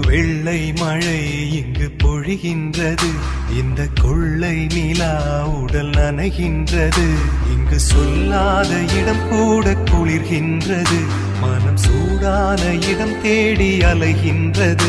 வெள்ளை மழை இங்கு பொழிகின்றது, இந்த கொள்ளை நிலா உடல் நனைகின்றது. இங்கு சொல்லாத இடம் கூட குளிர்கின்றது, மனம் சூடான இடம் தேடி அலைகின்றது.